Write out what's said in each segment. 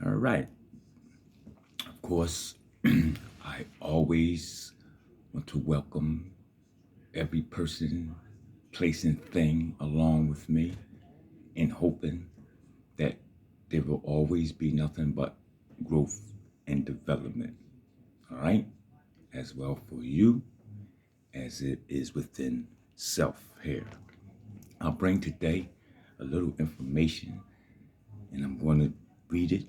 All right. Of course, I always want to welcome every person, place, and thing along with me in hoping that there will always be nothing but growth and development. All right. As well for you as it is within self here. I'll bring today a little information and I'm going to read it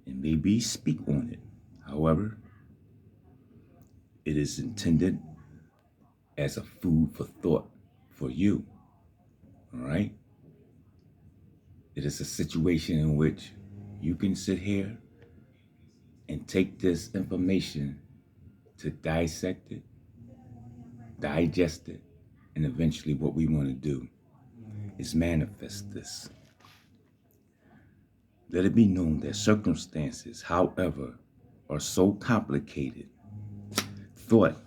and maybe speak on it. However, it is intended as a food for thought for you. All right? It is a situation in which you can sit here and take this information to dissect it, digest it, and eventually what we want to do is manifest this. Let it be known that circumstances, however, are so complicated. Thought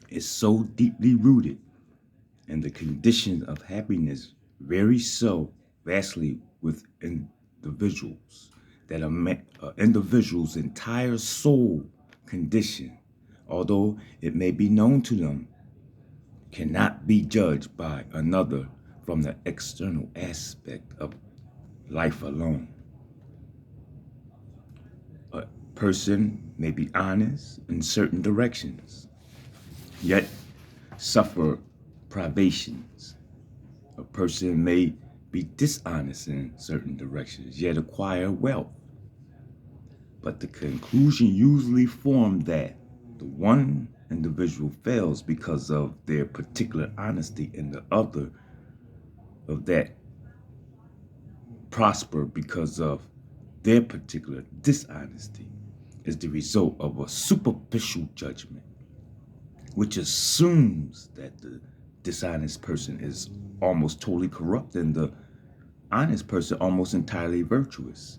is so deeply rooted and the condition of happiness varies so vastly with individuals that individual's entire soul condition, although it may be known to them, cannot be judged by another from the external aspect of life alone. A person may be honest in certain directions, yet suffer privations. A person may be dishonest in certain directions, yet acquire wealth. But the conclusion usually formed that the one individual fails because of their particular honesty and the other of that prosper because of their particular dishonesty is the result of a superficial judgment, which assumes that the dishonest person is almost totally corrupt and the honest person almost entirely virtuous.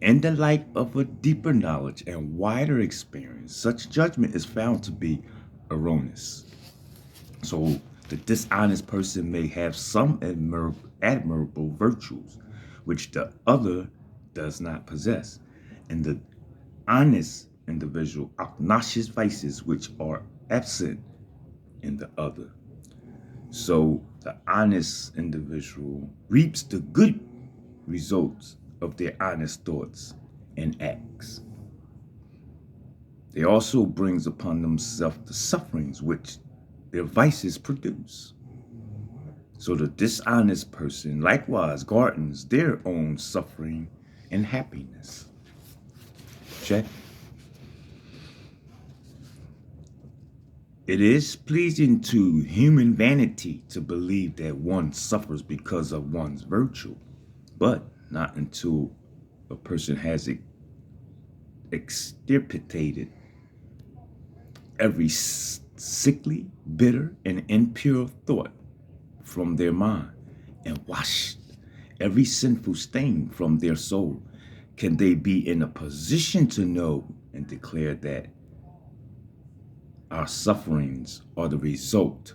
In the light of a deeper knowledge and wider experience, such judgment is found to be erroneous. So the dishonest person may have some admirable virtues, which the other does not possess. And the honest individual obnoxious vices which are absent in the other. So the honest individual reaps the good results of their honest thoughts and acts. They also brings upon themselves the sufferings which their vices produce. So the dishonest person likewise gardens their own suffering and happiness. Check. It is pleasing to human vanity to believe that one suffers because of one's virtue, but not until a person has extirpated every sickly, bitter, and impure thought from their mind and washed every sinful stain from their soul. Can they be in a position to know and declare that our sufferings are the result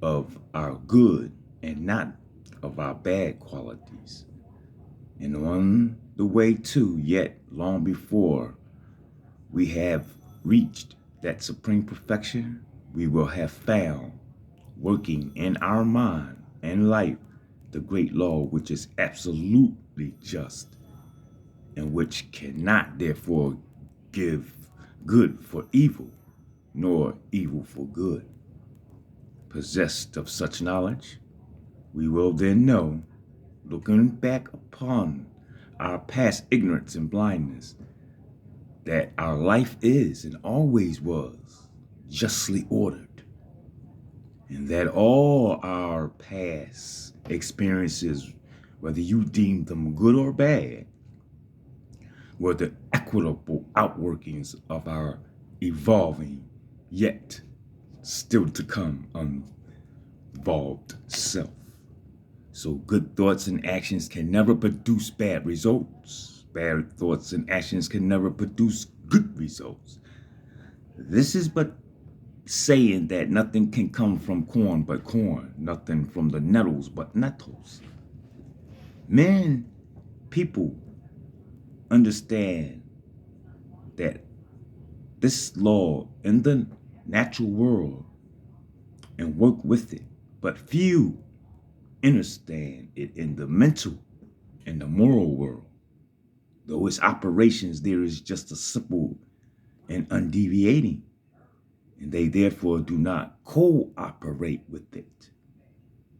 of our good and not of our bad qualities? And on the way to, yet long before we have reached that supreme perfection, we will have found working in our mind and life the great law which is absolutely just and which cannot therefore give good for evil, nor evil for good. Possessed of such knowledge, we will then know, looking back upon our past ignorance and blindness, that our life is and always was justly ordered, and that all our past experiences, whether you deem them good or bad, were the equitable outworkings of our evolving, yet still to come unevolved self. So good thoughts and actions can never produce bad results. Bad thoughts and actions can never produce good results. This is but saying that nothing can come from corn but corn, nothing from the nettles but nettles. Men, people understand that this law in the natural world and work with it, but few understand it in the mental and the moral world. Though its operations there is just a simple and undeviating, and they therefore do not cooperate with it.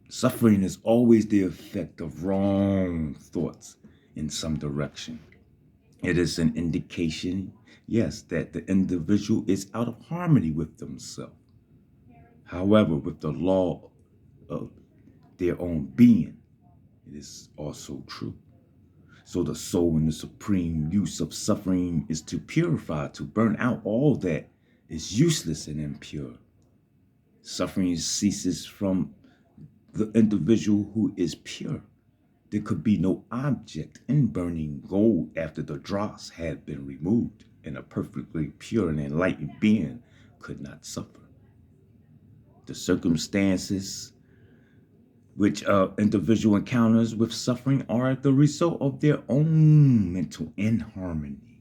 Suffering is always the effect of wrong thoughts in some direction. It is an indication, yes, that the individual is out of harmony with themselves. However, with the law of their own being, it is also true. So the soul in the supreme use of suffering is to purify, to burn out all that is useless and impure. Suffering ceases from the individual who is pure. There could be no object in burning gold after the dross had been removed, and a perfectly pure and enlightened being could not suffer. The circumstances which an individual encounters with suffering are the result of their own mental inharmony.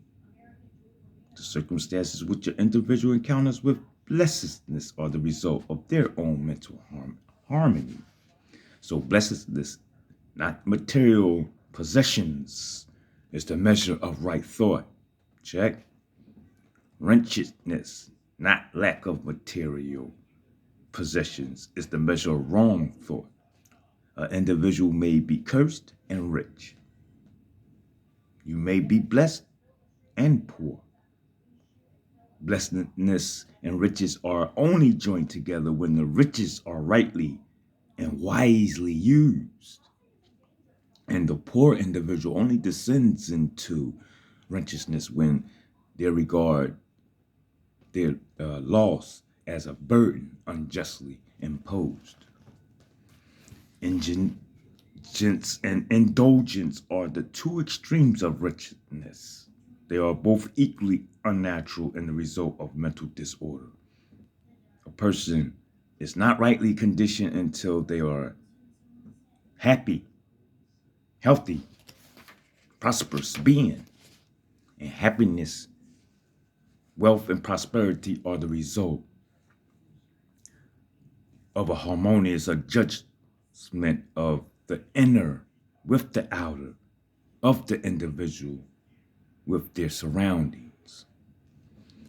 The circumstances which an individual encounters with blessedness are the result of their own mental harmony. So blessedness, not material possessions, is the measure of right thought. Check. Wretchedness, not lack of material possessions, is the measure of wrong thought. An individual may be cursed and rich. You may be blessed and poor. Blessedness and riches are only joined together when the riches are rightly and wisely used. And the poor individual only descends into righteousness when they regard their loss as a burden unjustly imposed. Indigence and indulgence are the two extremes of wretchedness. They are both equally unnatural and the result of mental disorder. A person is not rightly conditioned until they are happy, healthy, prosperous being. And happiness, wealth, and prosperity are the result of a harmonious adjustment of the inner with the outer, of the individual with their surroundings.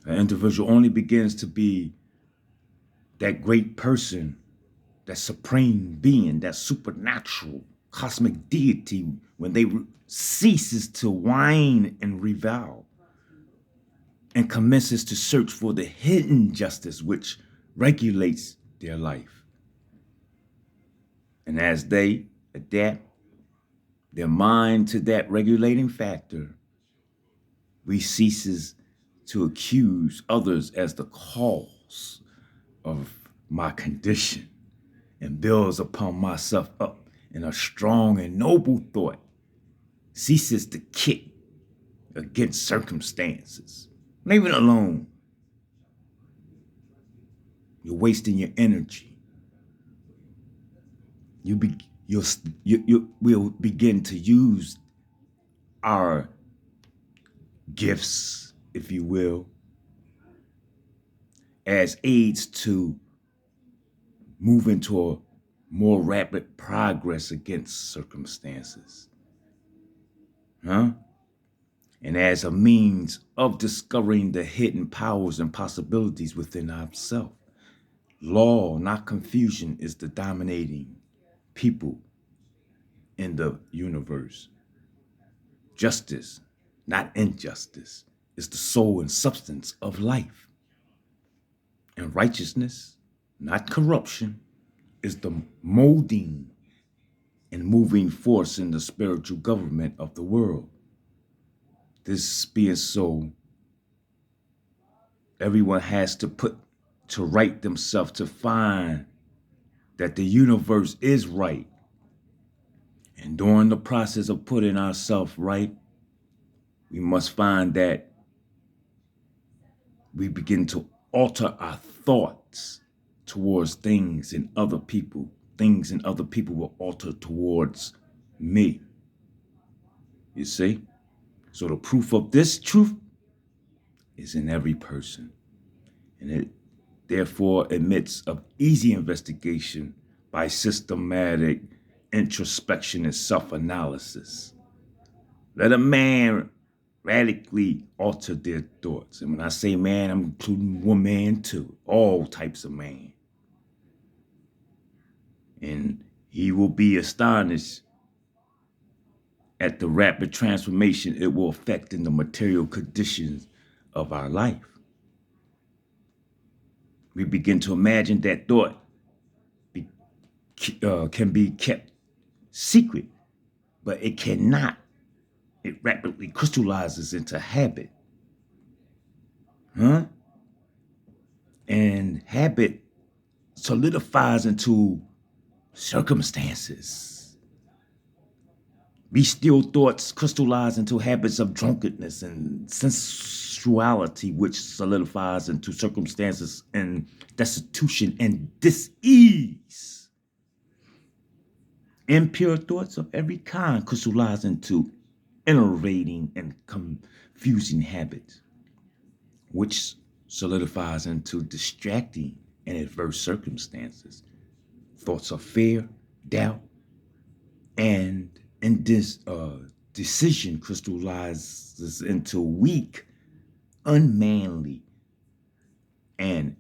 An individual only begins to be that great person, that supreme being, that supernatural cosmic deity when they ceases to whine and revile and commences to search for the hidden justice which regulates their life. And as they adapt their mind to that regulating factor, we ceases to accuse others as the cause of my condition and builds upon myself up in a strong and noble thought, ceases to kick against circumstances. Leave it alone. You're wasting your energy. You will begin to use our gifts, if you will, as aids to move into a more rapid progress against circumstances. And as a means of discovering the hidden powers and possibilities within ourselves. Law, not confusion, is the dominating people in the universe. Justice, not injustice, is the soul and substance of life. And righteousness, not corruption, is the molding and moving force in the spiritual government of the world. This being so, everyone has to put to right themselves to find that the universe is right. And during the process of putting ourselves right, we must find that we begin to alter our thoughts towards things and other people. Things and other people will alter towards me. You see? So the proof of this truth is in every person. And it therefore admits of easy investigation by systematic introspection and self-analysis. Let a man radically alter their thoughts. And when I say man, I'm including woman too, all types of man. And he will be astonished at the rapid transformation it will affect in the material conditions of our life. We begin to imagine that thought can be kept secret, but it cannot. It rapidly crystallizes into habit. And habit solidifies into circumstances. Bestial thoughts crystallize into habits of drunkenness and sensuality, which solidifies into circumstances and destitution and dis-ease. Impure thoughts of every kind crystallize into enervating and confusing habits, which solidifies into distracting and adverse circumstances. Thoughts of fear, doubt, and decision crystallizes into weak, unmanly, and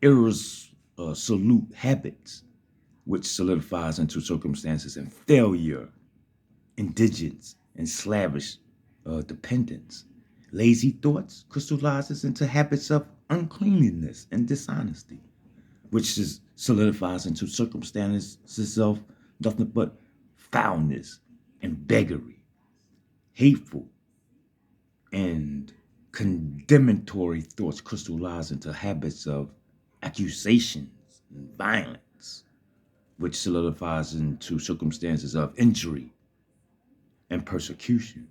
irresolute habits, which solidifies into circumstances and failure, indigence, and slavish dependence. Lazy thoughts crystallizes into habits of uncleanliness and dishonesty, which solidifies into circumstances of nothing but foulness and beggary. Hateful and condemnatory thoughts crystallize into habits of accusations and violence, which solidifies into circumstances of injury and persecution.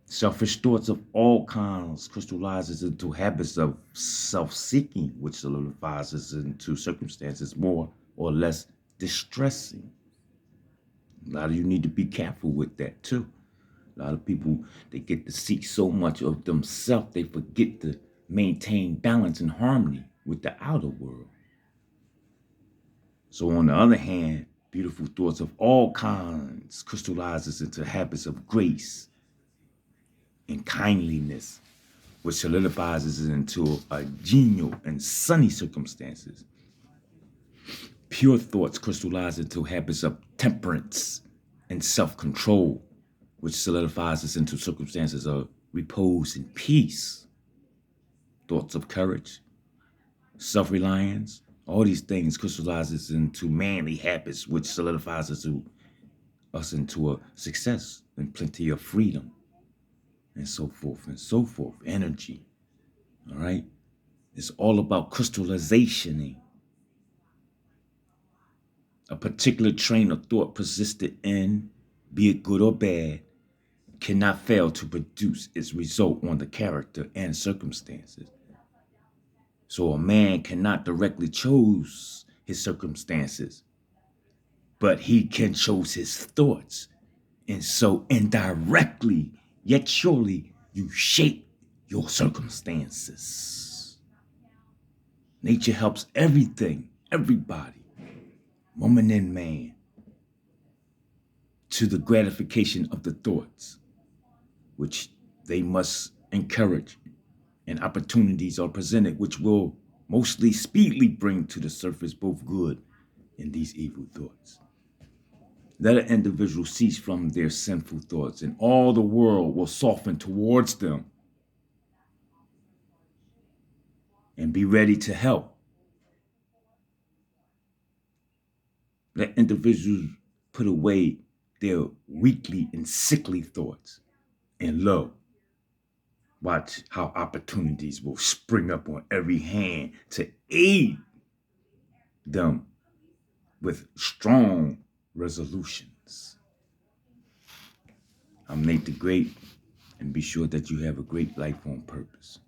Selfish thoughts of all kinds crystallizes into habits of self-seeking, which solidifies into circumstances more or less distressing. A lot of you need to be careful with that too. A lot of people, they get to seek so much of themselves, they forget to maintain balance and harmony with the outer world. So on the other hand, beautiful thoughts of all kinds crystallizes into habits of grace and kindliness, which solidifies into a genial and sunny circumstances. Pure thoughts crystallize into habits of temperance and self-control, which solidifies into circumstances of repose and peace. Thoughts of courage, self-reliance, all these things crystallizes into manly habits, which solidifies us into a success and plenty of freedom, and so forth and so forth. Energy, all right? It's all about crystallization. A particular train of thought persisted in, be it good or bad, cannot fail to produce its result on the character and circumstances. So a man cannot directly choose his circumstances, but he can choose his thoughts. And so indirectly, yet surely, you shape your circumstances. Nature helps everything, everybody, woman and man, to the gratification of the thoughts, which they must encourage, and opportunities are presented which will mostly speedily bring to the surface both good and these evil thoughts. Let an individual cease from their sinful thoughts, and all the world will soften towards them and be ready to help. Let individuals put away their weakly and sickly thoughts, and lo, watch how opportunities will spring up on every hand to aid them with strong resolutions. I'm Nate the Great, and be sure that you have a great life on purpose.